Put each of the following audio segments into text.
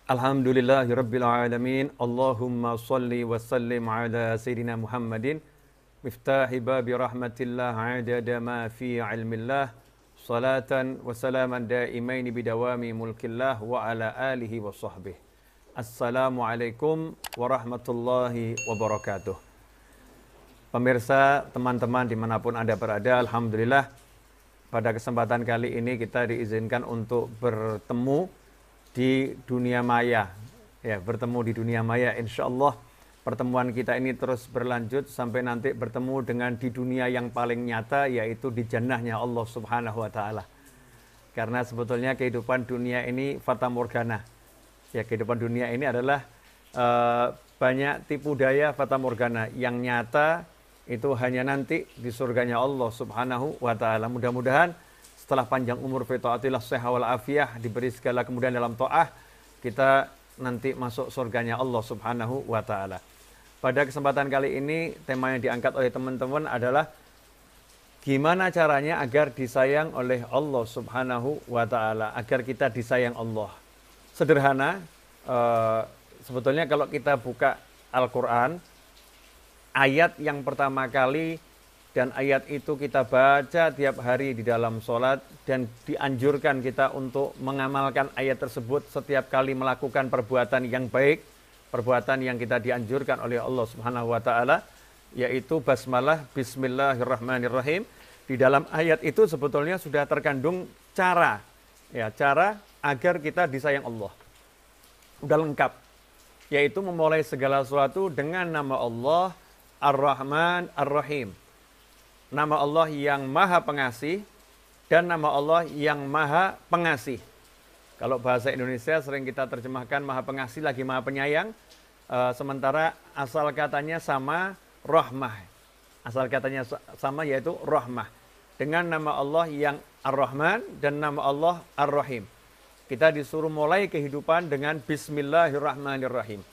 Alhamdulillahirabbil alamin. Allahumma shalli wa sallim ala sayyidina Muhammadin miftahi babi rahmatillah adada ma fi ilmillah salatan wa salaman daimaini bidawami mulkillah wa ala alihi wa sahbihi. Assalamualaikum warahmatullahi wabarakatuh. Pemirsa, teman-teman dimanapun Anda berada, alhamdulillah pada kesempatan kali ini kita diizinkan untuk bertemu di dunia maya, bertemu di dunia maya. Insya Allah pertemuan kita ini terus berlanjut sampai nanti bertemu dengan di dunia yang paling nyata, yaitu di jannahnya Allah Subhanahu Wa Taala. Karena sebetulnya kehidupan dunia ini fata morgana. Kehidupan dunia ini adalah banyak tipu daya fata morgana. Yang nyata itu hanya nanti di surganya Allah Subhanahu Wa Taala. Mudah-mudahan setelah panjang umur fi taatillah sehat wal afiyah, diberi segala kemudahan dalam taat, kita nanti masuk surganya Allah Subhanahu wa taala. Pada kesempatan kali ini tema yang diangkat oleh teman-teman adalah gimana caranya agar disayang oleh Allah Subhanahu wa taala, agar kita disayang Allah. Sederhana, sebetulnya kalau kita buka Al-Qur'an, ayat yang pertama kali dan ayat itu kita baca tiap hari di dalam sholat, dan dianjurkan kita untuk mengamalkan ayat tersebut setiap kali melakukan perbuatan yang baik, perbuatan yang kita dianjurkan oleh Allah Subhanahu wa taala, yaitu basmalah, bismillahirrahmanirrahim. Di dalam ayat itu sebetulnya sudah terkandung cara agar kita disayang Allah. Sudah lengkap, yaitu memulai segala sesuatu dengan nama Allah Ar-Rahman Ar-Rahim. Nama Allah yang Maha Pengasih dan nama Allah yang Maha Pengasih. Kalau bahasa Indonesia sering kita terjemahkan Maha Pengasih lagi Maha Penyayang, sementara asal katanya sama, Rahmah. Asal katanya sama, yaitu Rahmah. Dengan nama Allah yang Ar-Rahman dan nama Allah Ar-Rahim. Kita disuruh mulai kehidupan dengan Bismillahirrahmanirrahim.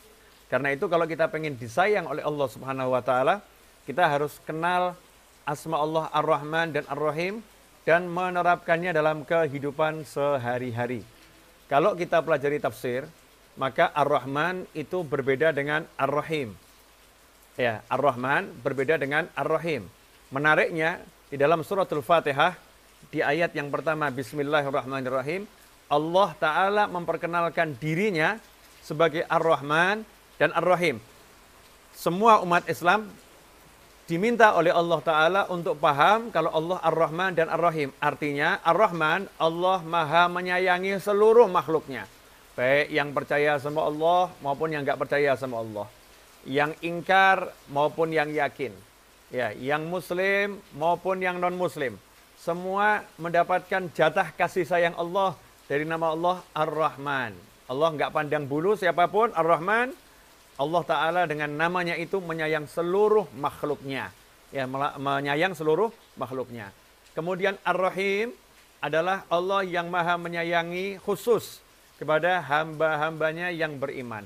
Karena itu kalau kita pengen disayang oleh Allah Subhanahu wa taala, kita harus kenal asma Allah Ar-Rahman dan Ar-Rahim dan menerapkannya dalam kehidupan sehari-hari. Kalau kita pelajari tafsir, maka Ar-Rahman itu berbeda dengan Ar-Rahim. Ar-Rahman berbeda dengan Ar-Rahim. Menariknya, di dalam suratul Fatihah, di ayat yang pertama, Bismillahirrahmanirrahim, Allah Ta'ala memperkenalkan dirinya sebagai Ar-Rahman dan Ar-Rahim. Semua umat Islam diminta oleh Allah Ta'ala untuk paham kalau Allah Ar-Rahman dan Ar-Rahim. Artinya Ar-Rahman, Allah Maha menyayangi seluruh makhluknya. Baik yang percaya sama Allah maupun yang nggak percaya sama Allah. Yang ingkar maupun yang yakin. Yang muslim maupun yang non-muslim. Semua mendapatkan jatah kasih sayang Allah dari nama Allah Ar-Rahman. Allah nggak pandang bulu siapapun, Ar-Rahman. Allah Ta'ala dengan namanya itu menyayang seluruh makhluknya. Menyayang seluruh makhluknya. Kemudian Ar-Rahim adalah Allah yang Maha menyayangi khusus kepada hamba-hambanya yang beriman.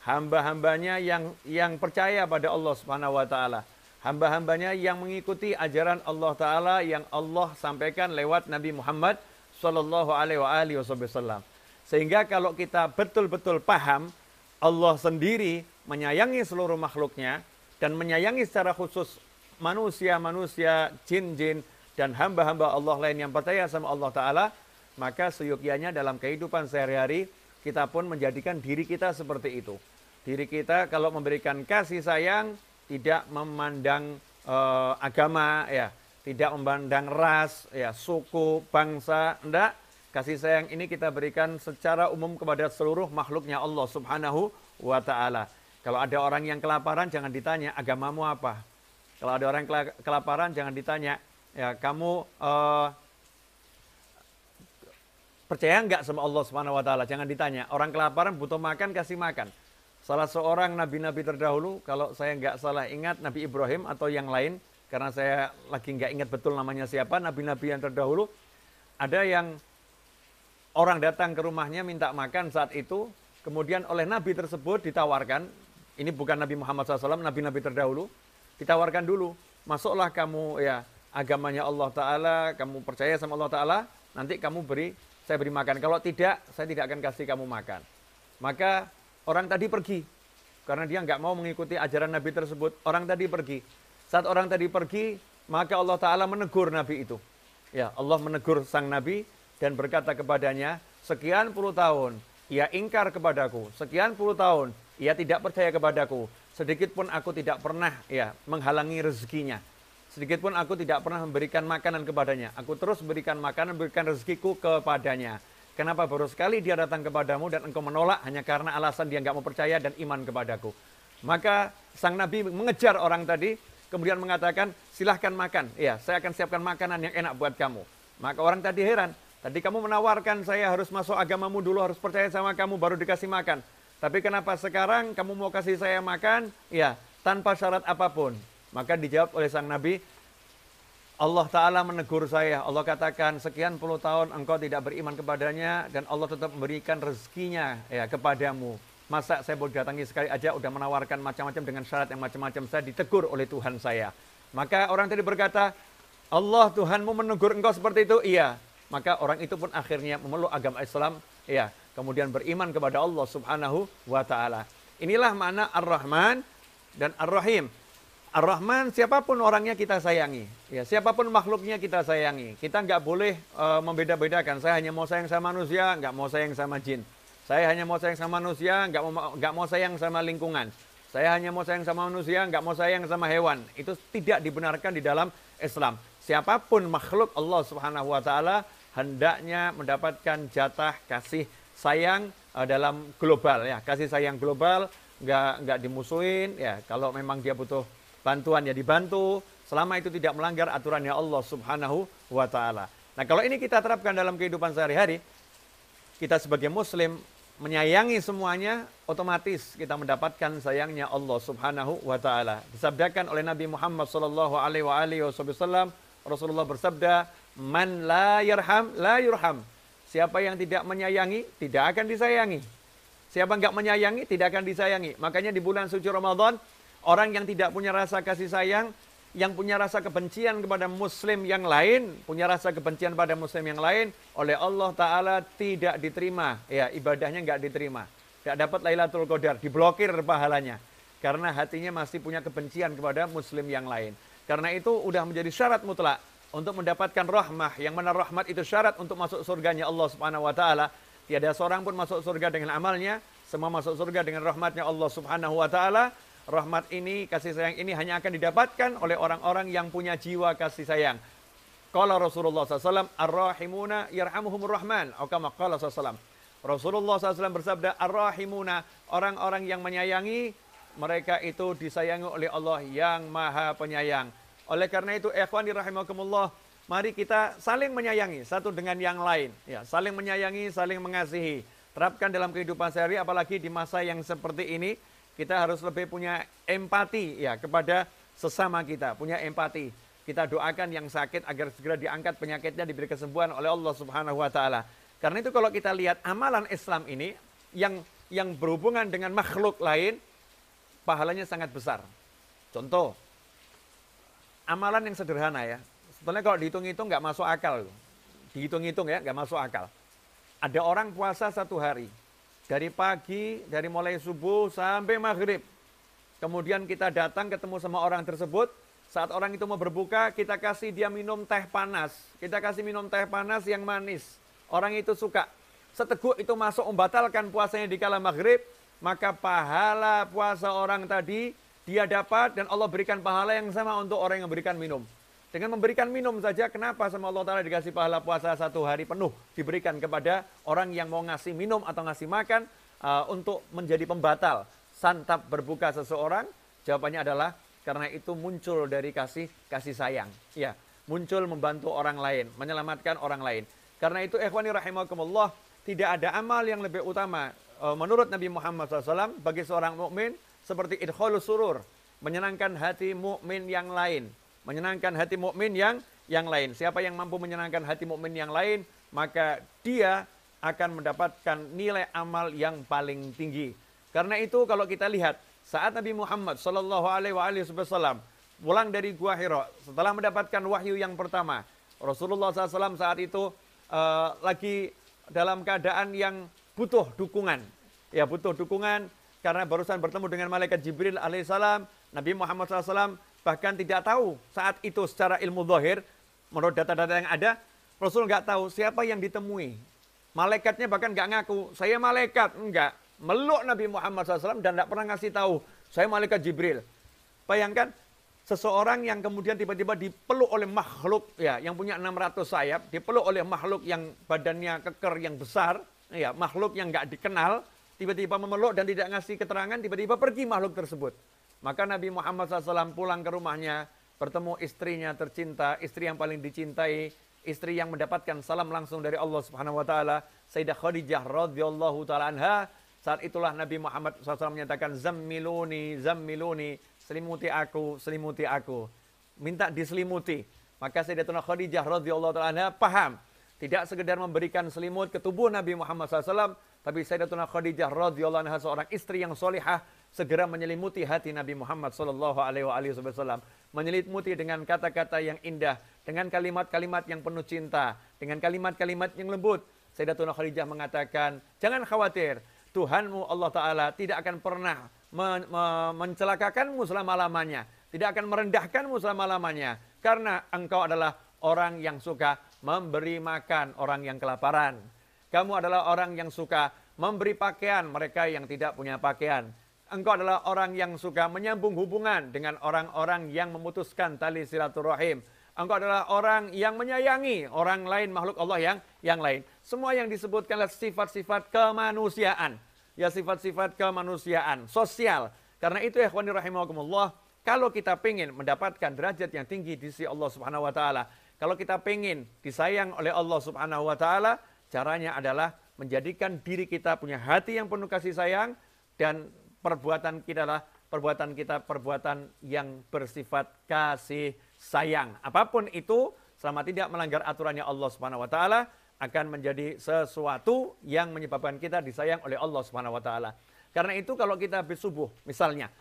Hamba-hambanya yang percaya pada Allah Subhanahu wa taala. Hamba-hambanya yang mengikuti ajaran Allah Ta'ala yang Allah sampaikan lewat Nabi Muhammad sallallahu alaihi wasallam. Sehingga kalau kita betul-betul paham Allah sendiri menyayangi seluruh makhluknya dan menyayangi secara khusus manusia-manusia, jin-jin, dan hamba-hamba Allah lain yang percaya sama Allah Ta'ala, maka seyogyanya dalam kehidupan sehari-hari kita pun menjadikan diri kita seperti itu. Diri kita kalau memberikan kasih sayang tidak memandang agama, tidak memandang ras, suku, bangsa, enggak. Kasih sayang ini kita berikan secara umum kepada seluruh makhluknya Allah Subhanahu wa ta'ala. Kalau ada orang yang kelaparan, jangan ditanya, agamamu apa? Kalau ada orang yang kelaparan, jangan ditanya, kamu percaya enggak sama Allah Subhanahu wa ta'ala? Jangan ditanya. Orang kelaparan butuh makan, kasih makan. Salah seorang nabi-nabi terdahulu, kalau saya enggak salah ingat, Nabi Ibrahim atau yang lain, karena saya lagi enggak ingat betul namanya siapa, nabi-nabi yang terdahulu, ada yang orang datang ke rumahnya minta makan saat itu, kemudian oleh Nabi tersebut ditawarkan, ini bukan Nabi Muhammad SAW, Nabi-Nabi terdahulu, ditawarkan dulu, masuklah kamu agamanya Allah Ta'ala, kamu percaya sama Allah Ta'ala, nanti kamu saya beri makan. Kalau tidak, saya tidak akan kasih kamu makan. Maka orang tadi pergi. Karena dia nggak mau mengikuti ajaran Nabi tersebut. Orang tadi pergi. Saat orang tadi pergi, maka Allah Ta'ala menegur Nabi itu. Ya, Allah menegur sang Nabi dan berkata kepadanya, sekian puluh tahun ia ingkar kepadaku. Sekian puluh tahun ia tidak percaya kepadaku. Sedikit pun aku tidak pernah menghalangi rezekinya. Sedikit pun aku tidak pernah memberikan makanan kepadanya. Aku terus berikan makanan, berikan rezekiku kepadanya. Kenapa baru sekali dia datang kepadamu dan engkau menolak hanya karena alasan dia nggak mau percaya dan iman kepadaku. Maka sang Nabi mengejar orang tadi, kemudian mengatakan, silahkan makan. Ya, saya akan siapkan makanan yang enak buat kamu. Maka orang tadi heran. Tadi kamu menawarkan saya harus masuk agamamu dulu, harus percaya sama kamu, baru dikasih makan. Tapi kenapa sekarang kamu mau kasih saya makan? Ya, tanpa syarat apapun. Maka dijawab oleh sang Nabi, Allah Ta'ala menegur saya. Allah katakan, sekian puluh tahun engkau tidak beriman kepadanya, dan Allah tetap memberikan rezekinya kepadamu. Masa saya boleh datangi sekali aja udah menawarkan macam-macam dengan syarat yang macam-macam. Saya ditegur oleh Tuhan saya. Maka orang tadi berkata, Allah Tuhanmu menegur engkau seperti itu? Iya. Maka orang itu pun akhirnya memeluk agama Islam. Ya, kemudian beriman kepada Allah Subhanahu wa Ta'ala. Inilah makna Ar-Rahman dan Ar-Rahim. Ar-Rahman, siapapun orangnya kita sayangi. Ya, siapapun makhluknya kita sayangi. Kita nggak boleh membeda-bedakan. Saya hanya mau sayang sama manusia, nggak mau sayang sama jin. Saya hanya mau sayang sama manusia, nggak mau sayang sama lingkungan. Saya hanya mau sayang sama manusia, nggak mau sayang sama hewan. Itu tidak dibenarkan di dalam Islam. Siapapun makhluk Allah Subhanahu wa Ta'ala hendaknya mendapatkan jatah kasih sayang dalam global, ya. Kasih sayang global, nggak dimusuhin, ya. Kalau memang dia butuh bantuan ya dibantu, selama itu tidak melanggar aturannya Allah Subhanahu wa Ta'ala. Nah, kalau ini kita terapkan dalam kehidupan sehari-hari, kita sebagai muslim menyayangi semuanya, otomatis kita mendapatkan sayangnya Allah Subhanahu wa Ta'ala. Disabdakan oleh Nabi Muhammad sallallahu alaihi wasallam, Rasulullah bersabda, "Man la yarham la yurham." Siapa yang tidak menyayangi tidak akan disayangi. Siapa enggak menyayangi tidak akan disayangi. Makanya di bulan suci Ramadan, orang yang tidak punya rasa kasih sayang, yang punya rasa kebencian kepada muslim yang lain, punya rasa kebencian pada muslim yang lain, oleh Allah Ta'ala tidak diterima. Ya, ibadahnya enggak diterima. Tidak dapat Lailatul Qadar, diblokir pahalanya. Karena hatinya masih punya kebencian kepada muslim yang lain. Karena itu udah menjadi syarat mutlak untuk mendapatkan rahmah. Yang mana rahmat itu syarat untuk masuk surganya Allah Subhanahu wa Ta'ala. Tiada seorang pun masuk surga dengan amalnya, semua masuk surga dengan rahmatnya Allah Subhanahu wa Ta'ala. Rahmat ini, kasih sayang ini hanya akan didapatkan oleh orang-orang yang punya jiwa kasih sayang. Qala Rasulullah SAW, Ar-Rahimuna yarhamuhumur Rahman. Atau kama qala SAW. Rasulullah SAW bersabda, Ar-Rahimuna, orang-orang yang menyayangi, mereka itu disayangi oleh Allah yang Maha Penyayang. Oleh karena itu, ikhwani rahimakumullah, mari kita saling menyayangi satu dengan yang lain. Ya, saling menyayangi, saling mengasihi. Terapkan dalam kehidupan sehari, apalagi di masa yang seperti ini, kita harus lebih punya empati ya kepada sesama kita, punya empati. Kita doakan yang sakit agar segera diangkat penyakitnya, diberi kesembuhan oleh Allah Subhanahu wa Ta'ala. Karena itu kalau kita lihat amalan Islam ini yang berhubungan dengan makhluk lain, pahalanya sangat besar. Contoh, amalan yang sederhana ya. Sebenarnya kalau dihitung-hitung nggak masuk akal. Dihitung-hitung ya, nggak masuk akal. Ada orang puasa 1 hari. Dari pagi, dari mulai subuh sampai maghrib. Kemudian kita datang ketemu sama orang tersebut. Saat orang itu mau berbuka, kita kasih dia minum teh panas. Kita kasih minum teh panas yang manis. Orang itu suka. Seteguk itu masuk membatalkan puasanya di kala maghrib. Maka pahala puasa orang tadi, dia dapat dan Allah berikan pahala yang sama untuk orang yang memberikan minum. Dengan memberikan minum saja, kenapa sama Allah Ta'ala dikasih pahala puasa 1 hari penuh diberikan kepada orang yang mau ngasih minum atau ngasih makan untuk menjadi pembatal santap berbuka seseorang? Jawabannya adalah karena itu muncul dari kasih sayang. Ya, muncul membantu orang lain, menyelamatkan orang lain. Karena itu ikhwani rahimakumullah, tidak ada amal yang lebih utama menurut Nabi Muhammad SAW bagi seorang mukmin seperti idkhalus surur, menyenangkan hati mukmin yang lain. Menyenangkan hati mukmin yang lain. Siapa yang mampu menyenangkan hati mukmin yang lain, maka dia akan mendapatkan nilai amal yang paling tinggi. Karena itu kalau kita lihat saat Nabi Muhammad sallallahu alaihi wasallam pulang dari Gua Hira setelah mendapatkan wahyu yang pertama, Rasulullah SAW saat itu lagi dalam keadaan yang butuh dukungan. ya butuh dukungan karena barusan bertemu dengan malaikat Jibril alaihissalam. Nabi Muhammad SAW bahkan tidak tahu saat itu secara ilmu zahir, menurut data-data yang ada, Rasul nggak tahu siapa yang ditemui. Malaikatnya bahkan nggak ngaku, saya malaikat, enggak. Meluk Nabi Muhammad SAW dan tidak pernah ngasih tahu, saya malaikat Jibril. Bayangkan, seseorang yang kemudian tiba-tiba dipeluk oleh makhluk, ya, yang punya 600 sayap, dipeluk oleh makhluk yang badannya keker, yang besar, ya, makhluk yang nggak dikenal, tiba-tiba memeluk dan tidak ngasih keterangan, tiba-tiba pergi makhluk tersebut. Maka Nabi Muhammad SAW pulang ke rumahnya, bertemu istrinya tercinta, istri yang paling dicintai, istri yang mendapatkan salam langsung dari Allah Subhanahu wa taala, Sayyidah Khadijah radhiyallahu taala anha. Saat itulah Nabi Muhammad SAW menyatakan, zammiluni, zammiluni, selimuti aku, selimuti aku. Minta diselimuti. Maka Sayyidatuna Khadijah radhiyallahu taala anha paham, tidak sekedar memberikan selimut ke tubuh Nabi Muhammad SAW, tapi Sayyidatuna Khadijah radhiyallahu anha seorang istri yang solihah, segera menyelimuti hati Nabi Muhammad sallallahu alaihi wasallam, menyelimuti dengan kata-kata yang indah, dengan kalimat-kalimat yang penuh cinta, dengan kalimat-kalimat yang lembut. Sayyidatuna Khadijah mengatakan, jangan khawatir, Tuhanmu Allah Ta'ala tidak akan pernah mencelakakanmu selama-lamanya, tidak akan merendahkanmu selama-lamanya, karena engkau adalah orang yang suka memberi makan orang yang kelaparan. Kamu adalah orang yang suka memberi pakaian mereka yang tidak punya pakaian. Engkau adalah orang yang suka menyambung hubungan dengan orang-orang yang memutuskan tali silaturahim. Engkau adalah orang yang menyayangi orang lain, makhluk Allah yang lain. Semua yang disebutkan adalah sifat-sifat kemanusiaan. Ya, sifat-sifat kemanusiaan, sosial. Karena itu, ikhwani rahimakumullah, kalau kita ingin mendapatkan derajat yang tinggi di sisi Allah Subhanahu wa taala, kalau kita ingin disayang oleh Allah Subhanahu wa taala, caranya adalah menjadikan diri kita punya hati yang penuh kasih sayang, dan perbuatan kita perbuatan yang bersifat kasih sayang. Apapun itu, selama tidak melanggar aturannya Allah Subhanahu wa taala, akan menjadi sesuatu yang menyebabkan kita disayang oleh Allah Subhanahu wa taala. Karena itu kalau kita habis subuh, misalnya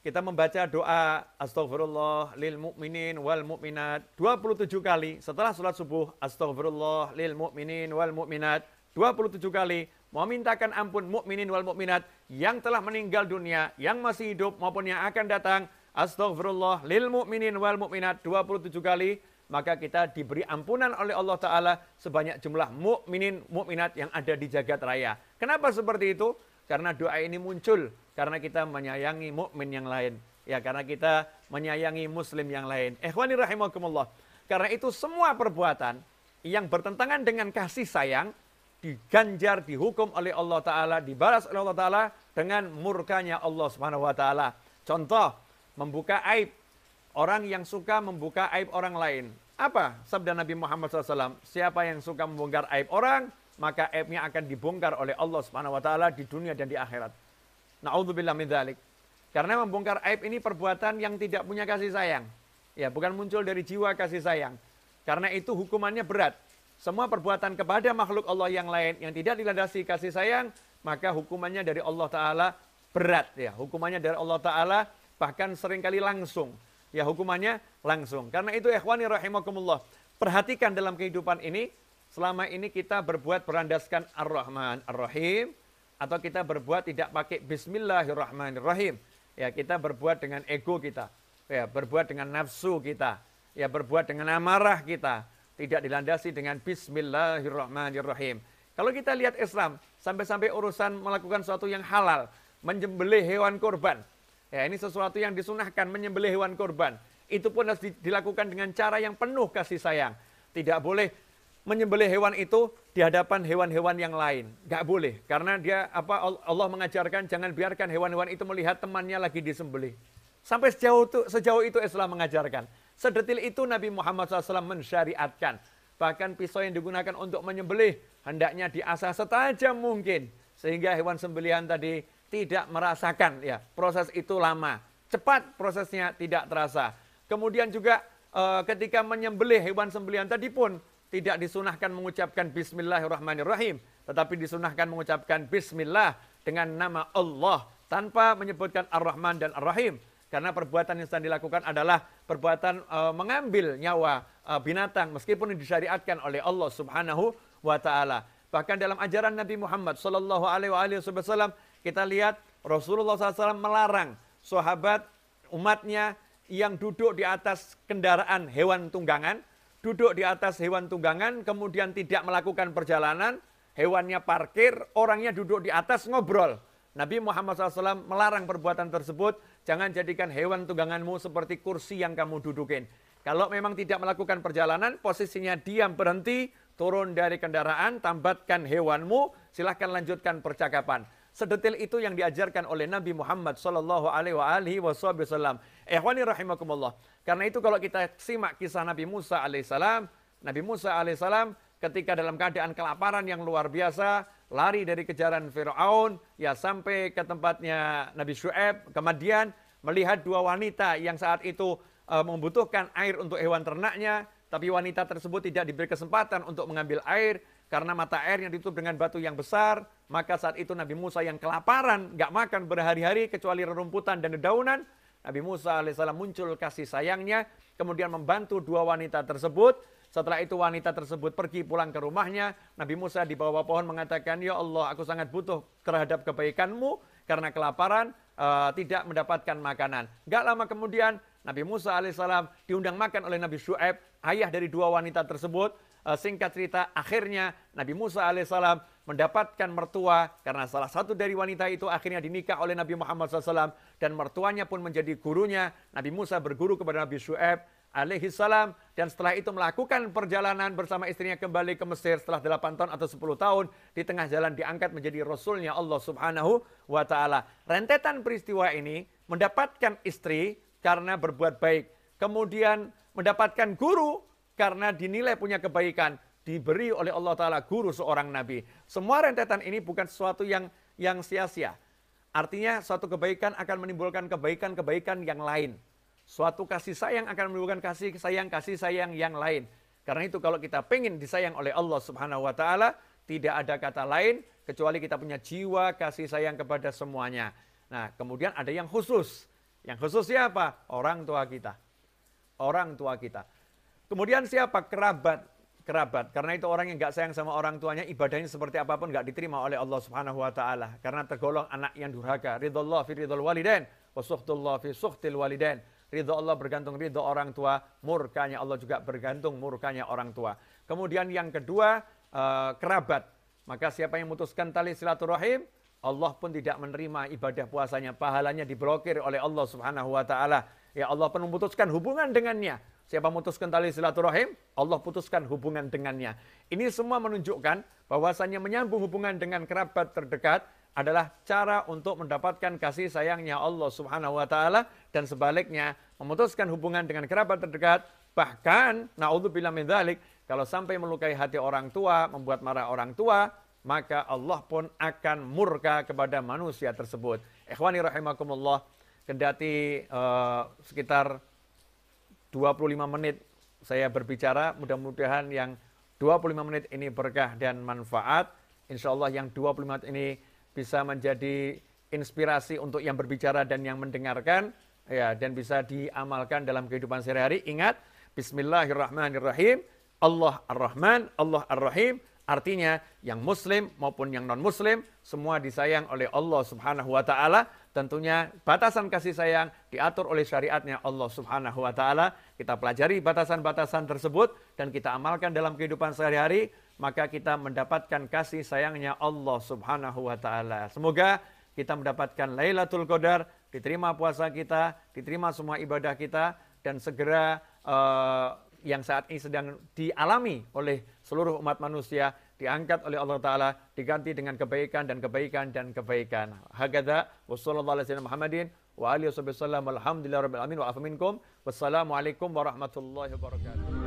kita membaca doa astaghfirullah lil mu'minin wal mu'minat 27 kali setelah sholat subuh, astaghfirullah lil mu'minin wal mu'minat 27 kali, memintakan ampun mukminin wal mukminat yang telah meninggal dunia, yang masih hidup maupun yang akan datang, astaghfirullah lil mu'minin wal mu'minat 27 kali, maka kita diberi ampunan oleh Allah Ta'ala sebanyak jumlah mukminin mukminat yang ada di jagat raya. Kenapa seperti itu? Karena doa ini muncul karena kita menyayangi mukmin yang lain, ya, karena kita menyayangi muslim yang lain. Ikhwani rahimakumullah. Karena itu semua perbuatan yang bertentangan dengan kasih sayang diganjar, dihukum oleh Allah Ta'ala, dibalas oleh Allah Ta'ala dengan murkanya Allah Subhanahu wa Ta'ala. Contoh, membuka aib. Orang yang suka membuka aib orang lain. Apa sabda Nabi Muhammad SAW? Siapa yang suka membongkar aib orang, maka aibnya akan dibongkar oleh Allah Subhanahu wa taala di dunia dan di akhirat. Na'udzubillah min dzalik. Karena membongkar aib ini perbuatan yang tidak punya kasih sayang. Ya, bukan muncul dari jiwa kasih sayang. Karena itu hukumannya berat. Semua perbuatan kepada makhluk Allah yang lain yang tidak dilandasi kasih sayang, maka hukumannya dari Allah Ta'ala berat. Ya, hukumannya dari Allah Ta'ala bahkan seringkali langsung. Ya, hukumannya langsung. Karena itu, ikhwani rahimakumullah, perhatikan dalam kehidupan ini, selama ini kita berbuat berandaskan Ar-Rahman Ar-Rahim, atau kita berbuat tidak pakai Bismillahirrahmanirrahim. Ya, kita berbuat dengan ego kita, ya, berbuat dengan nafsu kita, ya, berbuat dengan amarah kita, tidak dilandasi dengan Bismillahirrahmanirrahim. Kalau kita lihat Islam, sampai-sampai urusan melakukan sesuatu yang halal, menyembelih hewan kurban, ya, ini sesuatu yang disunahkan, menyembelih hewan kurban. Itu pun harus dilakukan dengan cara yang penuh kasih sayang. Tidak boleh menyembelih hewan itu di hadapan hewan-hewan yang lain. Nggak boleh. Karena Allah mengajarkan jangan biarkan hewan-hewan itu melihat temannya lagi disembelih. Sampai sejauh itu Islam mengajarkan. Sedetil itu Nabi Muhammad SAW mensyariatkan. Bahkan pisau yang digunakan untuk menyembelih hendaknya diasah setajam mungkin. Sehingga hewan sembelihan tadi tidak merasakan, ya, proses itu lama. Cepat prosesnya, tidak terasa. Kemudian juga ketika menyembelih hewan sembelihan tadi pun tidak disunahkan mengucapkan Bismillahirrahmanirrahim, tetapi disunahkan mengucapkan Bismillah dengan nama Allah tanpa menyebutkan Ar-Rahman dan Ar-Rahim. Karena perbuatan yang sedang dilakukan adalah perbuatan mengambil nyawa binatang meskipun disyariatkan oleh Allah Subhanahu wa taala. Bahkan dalam ajaran Nabi Muhammad Sallallahu Alaihi Wasallam kita lihat Rasulullah SAW melarang sahabat umatnya yang duduk di atas kendaraan hewan tunggangan, duduk di atas hewan tunggangan, kemudian tidak melakukan perjalanan, hewannya parkir, orangnya duduk di atas ngobrol. Nabi Muhammad SAW melarang perbuatan tersebut. Jangan jadikan hewan tungganganmu seperti kursi yang kamu dudukin. Kalau memang tidak melakukan perjalanan, posisinya diam berhenti, turun dari kendaraan, tambatkan hewanmu, silahkan lanjutkan percakapan. Sedetil itu yang diajarkan oleh Nabi Muhammad Sallallahu Alaihi Wasallam. Ikhwani rahimakumullah. Karena itu kalau kita simak kisah Nabi Musa alaihissalam, Nabi Musa alaihissalam ketika dalam keadaan kelaparan yang luar biasa, lari dari kejaran Firaun, ya sampai ke tempatnya Nabi Syu'aib, kemudian melihat dua wanita yang saat itu membutuhkan air untuk hewan ternaknya, tapi wanita tersebut tidak diberi kesempatan untuk mengambil air, karena mata airnya ditutup dengan batu yang besar. Maka saat itu Nabi Musa yang kelaparan, gak makan berhari-hari kecuali rerumputan dan dedaunan, Nabi Musa alaihissalam muncul kasih sayangnya, kemudian membantu dua wanita tersebut. Setelah itu wanita tersebut pergi pulang ke rumahnya. Nabi Musa di bawah pohon mengatakan, ya Allah, aku sangat butuh terhadap kebaikanmu, karena kelaparan tidak mendapatkan makanan. Gak lama kemudian Nabi Musa alaihissalam diundang makan oleh Nabi Syu'aib, ayah dari dua wanita tersebut. Singkat cerita, akhirnya Nabi Musa alaihissalam mendapatkan mertua, karena salah satu dari wanita itu akhirnya dinikah oleh Nabi Muhammad SAW, dan mertuanya pun menjadi gurunya. Nabi Musa berguru kepada Nabi Syu'aib alaihissalam, dan setelah itu melakukan perjalanan bersama istrinya kembali ke Mesir setelah 8 tahun atau 10 tahun. Di tengah jalan diangkat menjadi Rasulnya Allah Subhanahu wa Ta'ala. Rentetan peristiwa ini mendapatkan istri karena berbuat baik, kemudian mendapatkan guru karena dinilai punya kebaikan, diberi oleh Allah Ta'ala guru seorang Nabi. Semua rentetan ini bukan sesuatu yang sia-sia. Artinya suatu kebaikan akan menimbulkan kebaikan-kebaikan yang lain. Suatu kasih sayang akan menimbulkan kasih sayang yang lain. Karena itu kalau kita pengen disayang oleh Allah Subhanahu wa Ta'ala, tidak ada kata lain kecuali kita punya jiwa kasih sayang kepada semuanya. Nah, kemudian ada yang khusus. Yang khusus siapa? Orang tua kita. Orang tua kita. Kemudian siapa? Kerabat. Kerabat. Karena itu orang yang nggak sayang sama orang tuanya, ibadahnya seperti apapun nggak diterima oleh Allah Subhanahu wa Ta'ala. Karena tergolong anak yang durhaka. Ridhullah fi ridhul walidain, wa sukhtullah fi sukhtil walidain. Ridho Allah bergantung ridho orang tua, murkanya Allah juga bergantung murkanya orang tua. Kemudian yang kedua, kerabat. Maka siapa yang memutuskan tali silaturahim, Allah pun tidak menerima ibadah puasanya, pahalanya diblokir oleh Allah Subhanahu wa Ta'ala. Ya Allah pun memutuskan hubungan dengannya. Siapa memutuskan tali silaturahim, Allah putuskan hubungan dengannya. Ini semua menunjukkan bahwasannya menyambung hubungan dengan kerabat terdekat adalah cara untuk mendapatkan kasih sayangnya Allah Subhanahu wa Ta'ala, dan sebaliknya memutuskan hubungan dengan kerabat terdekat, bahkan naudzubillah min dzalik, kalau sampai melukai hati orang tua, membuat marah orang tua, maka Allah pun akan murka kepada manusia tersebut. Ikhwani rahimakumullah, kendati sekitar 25 menit saya berbicara, mudah-mudahan yang 25 menit ini berkah dan manfaat. Insya Allah yang 25 menit ini bisa menjadi inspirasi untuk yang berbicara dan yang mendengarkan, ya, dan bisa diamalkan dalam kehidupan sehari-hari. Ingat, Bismillahirrahmanirrahim, Allah Ar-Rahman, Allah Ar-Rahim. Artinya yang muslim maupun yang non-muslim semua disayang oleh Allah Subhanahu wa Ta'ala. Tentunya batasan kasih sayang diatur oleh syariatnya Allah Subhanahu wa Ta'ala. Kita pelajari batasan-batasan tersebut dan kita amalkan dalam kehidupan sehari-hari, maka kita mendapatkan kasih sayangnya Allah Subhanahu wa Ta'ala. Semoga kita mendapatkan Lailatul Qadar, diterima puasa kita, diterima semua ibadah kita, dan segera yang saat ini sedang dialami oleh seluruh umat manusia diangkat oleh Allah Ta'ala, diganti dengan kebaikan dan kebaikan dan kebaikan. Hakadha wa sallallahu alaihi wasallam Muhammadin wa alihi wasallam, alhamdulillah rabbil alamin wa afa minkum. Wassalamualaikum warahmatullahi wabarakatuh.